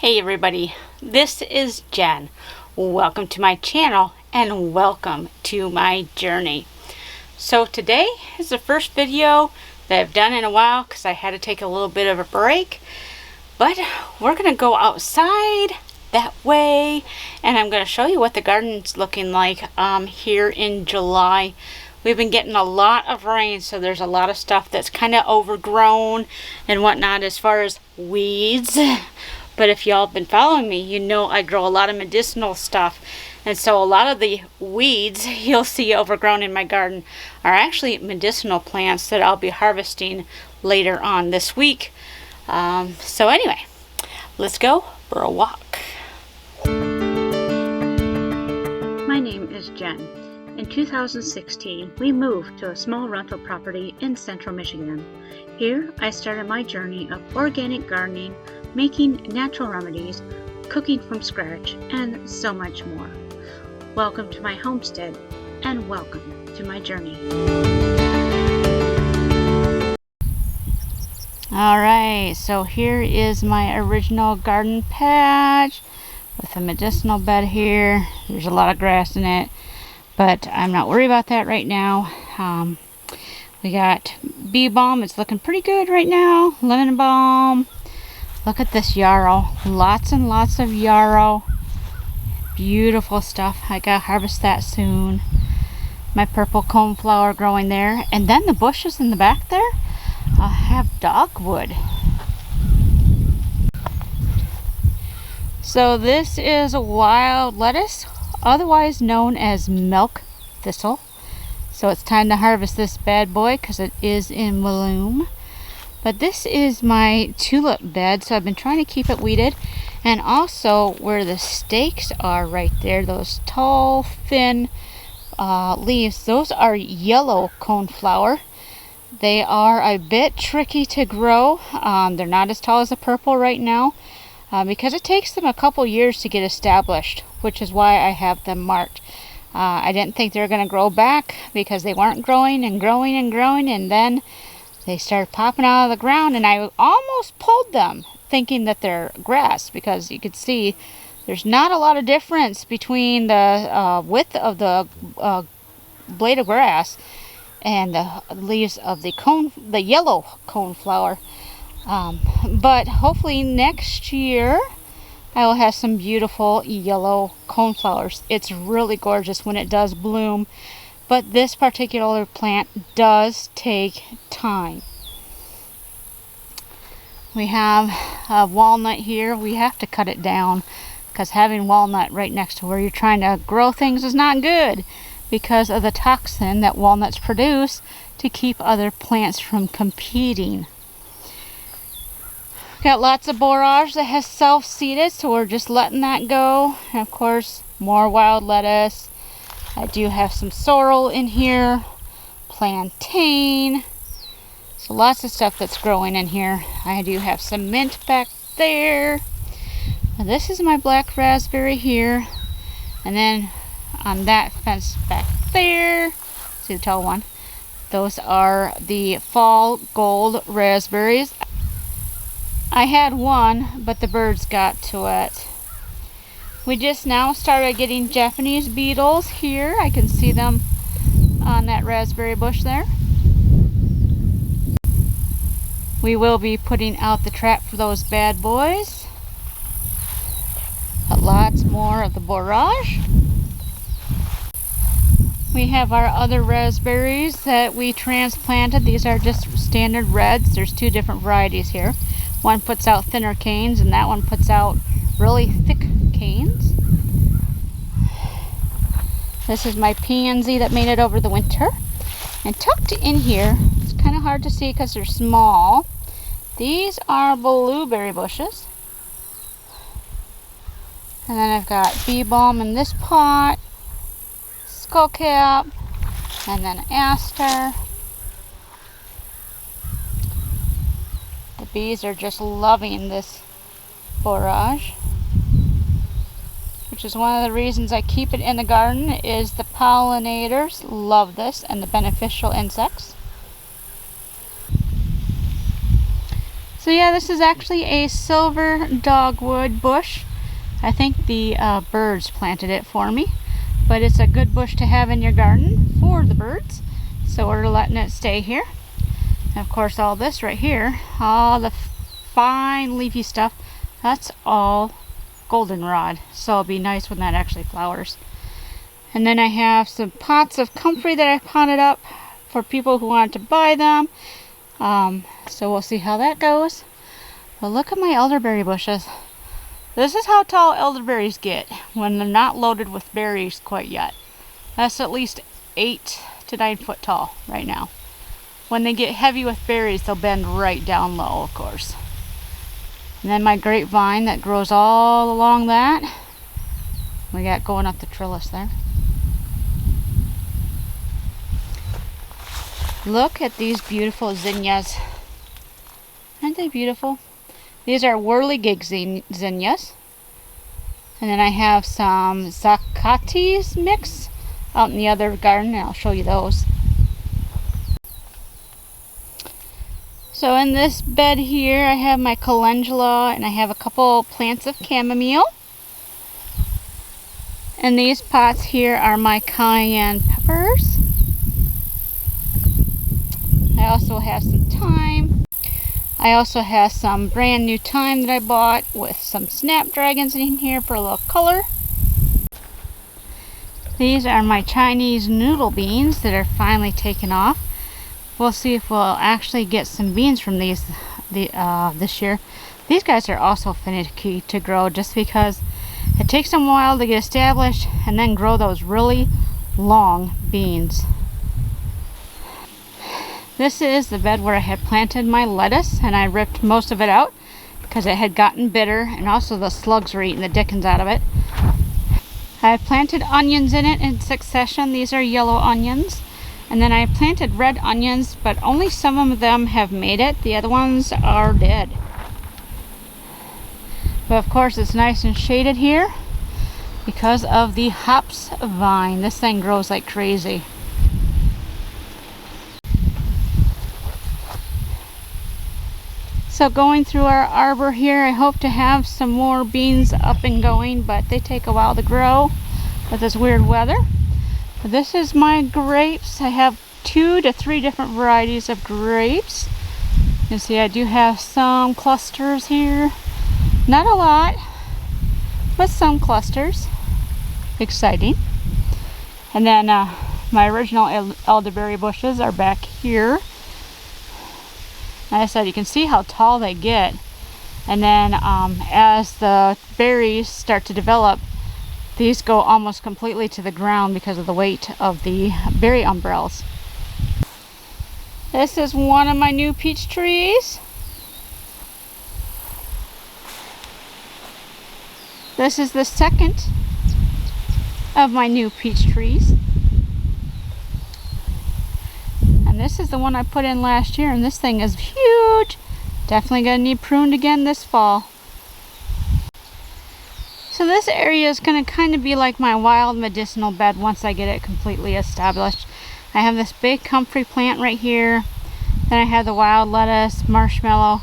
Hey everybody, this is Jen. Welcome to my channel and welcome to my journey. So today is the first video that I've done in a while because I had to take a little bit of a break. But we're going to go outside that way and I'm going to show you what the garden's looking like here in July. We've been getting a lot of rain, so there's a lot of stuff that's kind of overgrown and whatnot as far as weeds. But if y'all have been following me, you know I grow a lot of medicinal stuff. And so a lot of the weeds you'll see overgrown in my garden are actually medicinal plants that I'll be harvesting later on this week. So anyway, let's go for a walk. My name is Jen. In 2016, we moved to a small rental property in central Michigan. Here, I started my journey of organic gardening, making natural remedies, cooking from scratch, and so much more. Welcome to my homestead, and welcome to my journey. Alright, so here is my original garden patch with a medicinal bed here. There's a lot of grass in it, but I'm not worried about that right now. We got bee balm. It's looking pretty good right now. Lemon balm. Look at this yarrow. Lots and lots of yarrow. Beautiful stuff. I gotta harvest that soon. My purple coneflower growing there. And then the bushes in the back there have dogwood. So this is a wild lettuce, otherwise known as milk thistle. So it's time to harvest this bad boy because it is in bloom. But this is my tulip bed, so I've been trying to keep it weeded. And also where the stakes are right there, those tall, thin leaves, those are yellow coneflower. They are a bit tricky to grow. They're not as tall as the purple right now because it takes them a couple years to get established, which is why I have them marked. I didn't think they were going to grow back because they weren't growing and growing and growing, and then they started popping out of the ground, and I almost pulled them thinking that they're grass because you could see there's not a lot of difference between the width of the blade of grass and the leaves of the yellow coneflower. But hopefully next year I will have some beautiful yellow coneflowers. It's really gorgeous when it does bloom, but this particular plant does take time. We have a walnut here. We have to cut it down because having walnut right next to where you're trying to grow things is not good because of the toxin that walnuts produce to keep other plants from competing. Got lots of borage that has self-seeded, so we're just letting that go. And of course, more wild lettuce. I do have some sorrel in here, plantain. So lots of stuff that's growing in here. I do have some mint back there. Now this is my black raspberry here. And then on that fence back there, see the tall one? Those are the fall gold raspberries. I had one, but the birds got to it. We just now started getting Japanese beetles here. I can see them on that raspberry bush there. We will be putting out the trap for those bad boys. But lots more of the borage. We have our other raspberries that we transplanted. These are just standard reds. There's two different varieties here. One puts out thinner canes and that one puts out really thick canes. This is my pansy that made it over the winter. And tucked in here, it's kind of hard to see because they're small. These are blueberry bushes. And then I've got bee balm in this pot, skullcap, and then aster. The bees are just loving this borage, which is one of the reasons I keep it in the garden, is the pollinators love this and the beneficial insects. So So yeah, this is actually a silver dogwood bush. I think the birds planted it for me, but it's a good bush to have in your garden for the birds. So we're letting it stay here. And of course, all this right here, all the fine leafy stuff, that's all goldenrod. So it'll be nice when that actually flowers. And then I have some pots of comfrey that I potted up for people who want to buy them. So we'll see how that goes. But look at my elderberry bushes. This is how tall elderberries get when they're not loaded with berries quite yet. That's at least 8 to 9 foot tall right now. When they get heavy with berries, they'll bend right down low, of course. And then my grapevine that grows all along that. We got going up the trellis there. Look at these beautiful zinnias. Aren't they beautiful? These are whirligig zinnias. And then I have some zacatis mix out in the other garden, and I'll show you those. So in this bed here, I have my calendula, and I have a couple plants of chamomile. And these pots here are my cayenne peppers. I also have some thyme. I also have some brand new thyme that I bought with some snapdragons in here for a little color. These are my Chinese noodle beans that are finally taken off. We'll see if we'll actually get some beans from these this year. These guys are also finicky to grow just because it takes them a while to get established and then grow those really long beans. This is the bed where I had planted my lettuce, and I ripped most of it out because it had gotten bitter, and also the slugs were eating the dickens out of it. I planted onions in it in succession. These are yellow onions. And then I planted red onions, but only some of them have made it. The other ones are dead. But of course it's nice and shaded here because of the hops vine. This thing grows like crazy. So going through our arbor here, I hope to have some more beans up and going, but they take a while to grow with this weird weather. But this is my grapes. I have 2 to 3 different varieties of grapes. You can see I do have some clusters here. Not a lot, but some clusters. Exciting. And then my original elderberry bushes are back here. Like I said, you can see how tall they get. And then as the berries start to develop, these go almost completely to the ground because of the weight of the berry umbrellas. This is one of my new peach trees. This is the second of my new peach trees. And this is the one I put in last year, and this thing is huge. Definitely gonna need pruned again this fall. So this area is going to kind of be like my wild medicinal bed once I get it completely established. I have this big comfrey plant right here. Then I have the wild lettuce, marshmallow,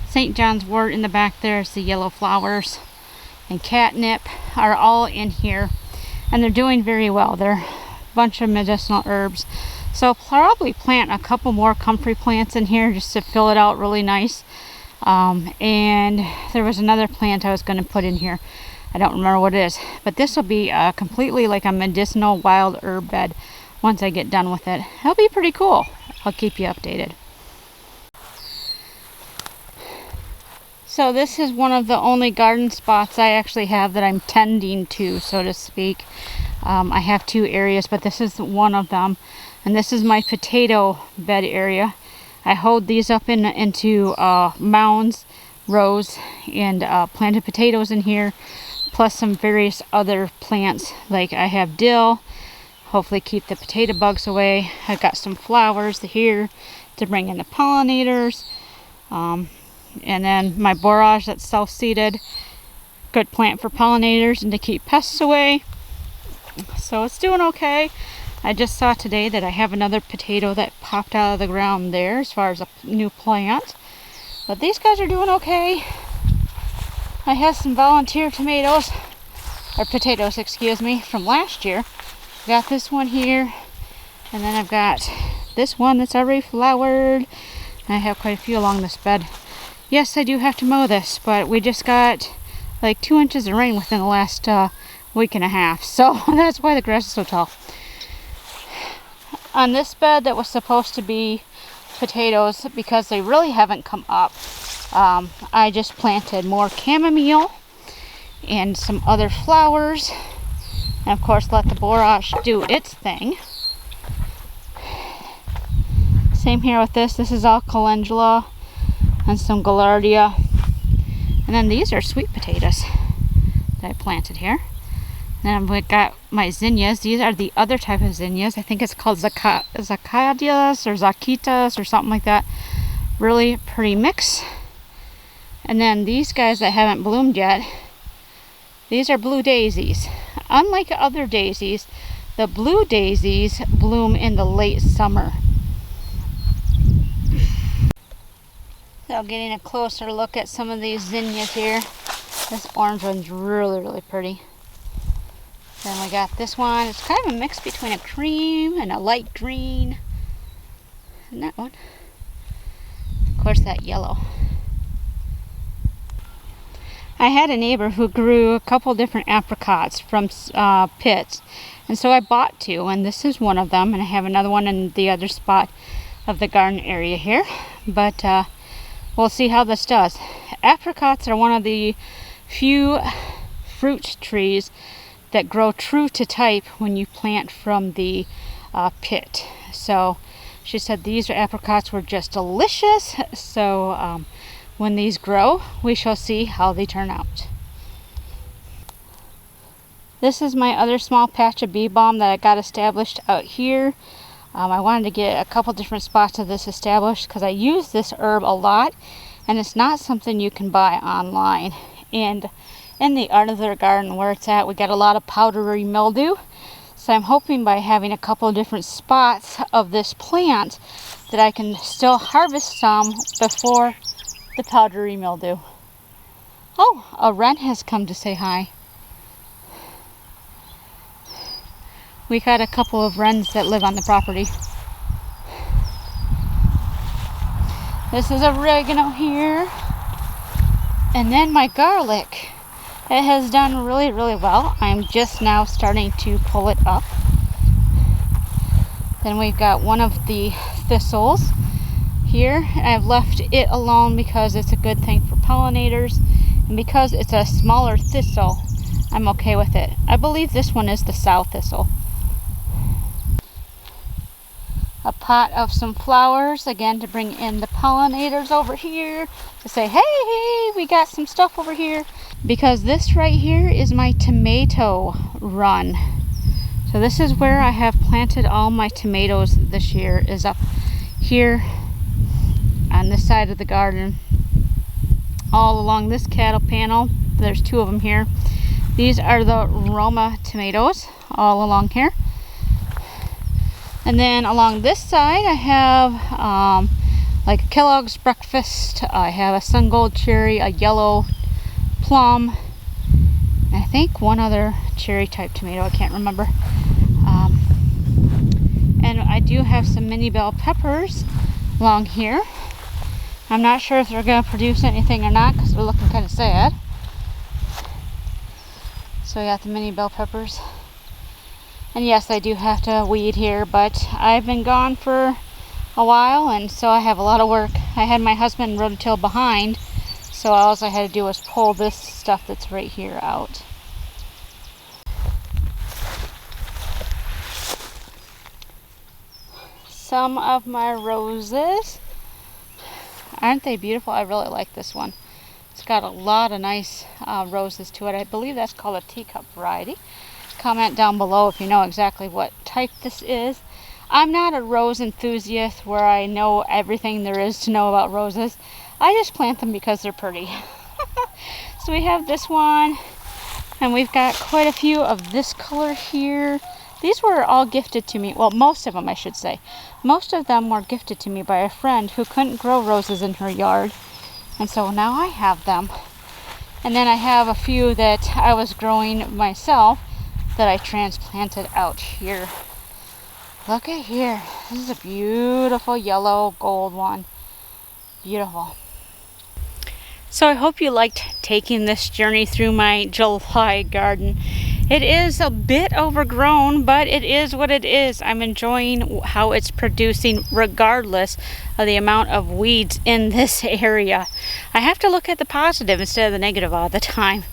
St. John's wort in the back there is the yellow flowers, and catnip are all in here. And they're doing very well. They're a bunch of medicinal herbs. So I'll probably plant a couple more comfrey plants in here just to fill it out really nice. And there was another plant I was going to put in here. I don't remember what it is, but this will be completely like a medicinal wild herb bed once I get done with it. It'll be pretty cool. I'll keep you updated. So this is one of the only garden spots I actually have that I'm tending to, so to speak. I have 2 areas, but this is one of them. And this is my potato bed area. I hoed these up into mounds, rows, and planted potatoes in here, plus some various other plants. Like I have dill, hopefully keep the potato bugs away. I've got some flowers here to bring in the pollinators. And then my borage that's self-seeded. Good plant for pollinators and to keep pests away. So it's doing okay. I just saw today that I have another potato that popped out of the ground there as far as a new plant. But these guys are doing okay. I have some volunteer tomatoes, or potatoes, excuse me, from last year. Got this one here, and then I've got this one that's already flowered. I have quite a few along this bed. Yes, I do have to mow this, but we just got like 2 inches of rain within the last week and a half, so that's why the grass is so tall. On this bed that was supposed to be potatoes, because they really haven't come up, I just planted more chamomile and some other flowers, and of course let the borage do its thing. Same here with this. This is all calendula and some gaillardia. And then these are sweet potatoes that I planted here. And then I've got my zinnias. These are the other type of zinnias. I think it's called zacadias or zaquitas or something like that. Really pretty mix. And then these guys that haven't bloomed yet, these are blue daisies. Unlike other daisies, the blue daisies bloom in the late summer. So getting a closer look at some of these zinnias here. This orange one's really, really pretty. Then we got this one. It's kind of a mix between a cream and a light green. And that one. Of course, that yellow. I had a neighbor who grew a couple different apricots from pits. And so I bought 2, and this is one of them. And I have another one in the other spot of the garden area here. But we'll see how this does. Apricots are one of the few fruit trees that grow true to type when you plant from the pit. So she said these apricots were just delicious. So when these grow, we shall see how they turn out. This is my other small patch of bee balm that I got established out here. I wanted to get a couple different spots of this established because I use this herb a lot, and it's not something you can buy online. And in the other garden where it's at, we got a lot of powdery mildew. So I'm hoping by having a couple of different spots of this plant that I can still harvest some before the powdery mildew. Oh, a wren has come to say hi. We got a couple of wrens that live on the property. This is oregano here. And then my garlic. It has done really, really well. I'm just now starting to pull it up. Then we've got one of the thistles here. I've left it alone because it's a good thing for pollinators. And because it's a smaller thistle, I'm okay with it. I believe this one is the sow thistle. A pot of some flowers, again to bring in the pollinators over here, to say, hey, we got some stuff over here. Because this right here is my tomato run. So this is where I have planted all my tomatoes this year, is up here on this side of the garden. All along this cattle panel, there's 2 of them here. These are the Roma tomatoes, all along here. And then along this side, I have like a Kellogg's breakfast. I have a sun gold cherry, a yellow plum, and I think one other cherry type tomato. I can't remember. And I do have some mini bell peppers along here. I'm not sure if they're going to produce anything or not because they're looking kind of sad. So I got the mini bell peppers. And yes, I do have to weed here, but I've been gone for a while, and so I have a lot of work. I had my husband rototill behind, so all I had to do was pull this stuff that's right here out. Some of my roses. Aren't they beautiful? I really like this one. It's got a lot of nice roses to it. I believe that's called a teacup variety. Comment down below if you know exactly what type this is. I'm not a rose enthusiast where I know everything there is to know about roses. I just plant them because they're pretty. So we have this one, and we've got quite a few of this color here. These were all gifted to me. Well, most of them, I should say. Most of them were gifted to me by a friend who couldn't grow roses in her yard. And so now I have them. And then I have a few that I was growing myself that I transplanted out here. Look at here. This is a beautiful yellow gold one. Beautiful. So I hope you liked taking this journey through my July garden. It is a bit overgrown, but it is what it is. I'm enjoying how it's producing regardless of the amount of weeds in this area. I have to look at the positive instead of the negative all the time.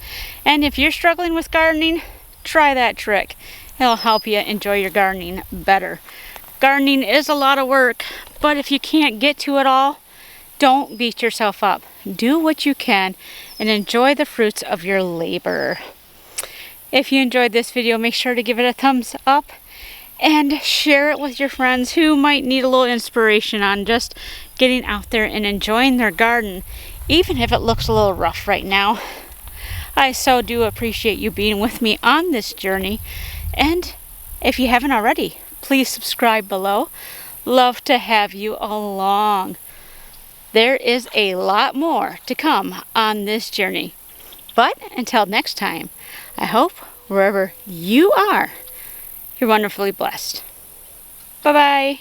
And if you're struggling with gardening, try that trick. It'll help you enjoy your gardening better. Gardening is a lot of work, but if you can't get to it all, don't beat yourself up. Do what you can and enjoy the fruits of your labor. If you enjoyed this video, make sure to give it a thumbs up and share it with your friends who might need a little inspiration on just getting out there and enjoying their garden, even if it looks a little rough right now. I so do appreciate you being with me on this journey, and if you haven't already, please subscribe below. Love to have you along. There is a lot more to come on this journey. But until next time, I hope wherever you are, you're wonderfully blessed. Bye-bye.